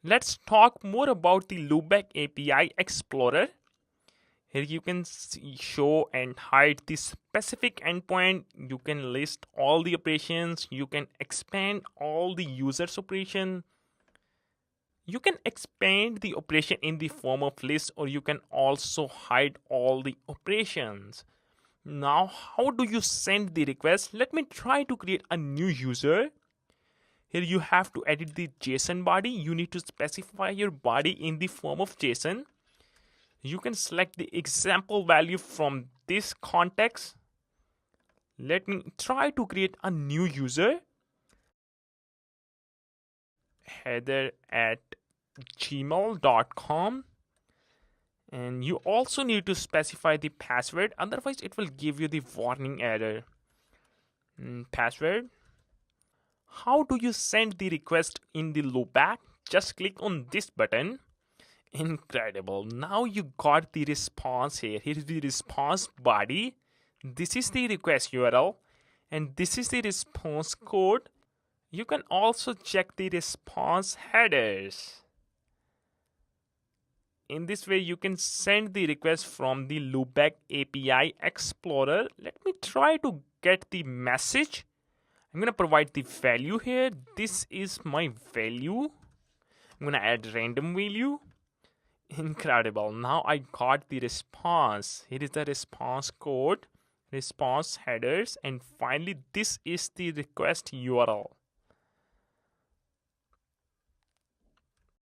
Let's talk more about the Loopback API Explorer. Here you can show and hide the specific endpoint. You can list all the operations. You can expand all the users operation. You can expand the operation in the form of list, or you can also hide all the operations. Now, how do you send the request? Let me try to create a new user. Here you have to edit the JSON body. You need to specify your body in the form of JSON. You can select the example value from this context. Let me try to create a new user. header@gmail.com. And you also need to specify the password, otherwise it will give you the warning error. Password. How do you send the request in the loopback? Just click on this button. Incredible. Now you got the response here. Here is the response body. This is the request URL. And this is the response code. You can also check the response headers. In this way, you can send the request from the Loopback API Explorer. Let me try to get the message. I'm going to provide the value here. This is my value. I'm going to add random value. Incredible. Now I got the response. Here is the response code, response headers, and finally this is the request URL.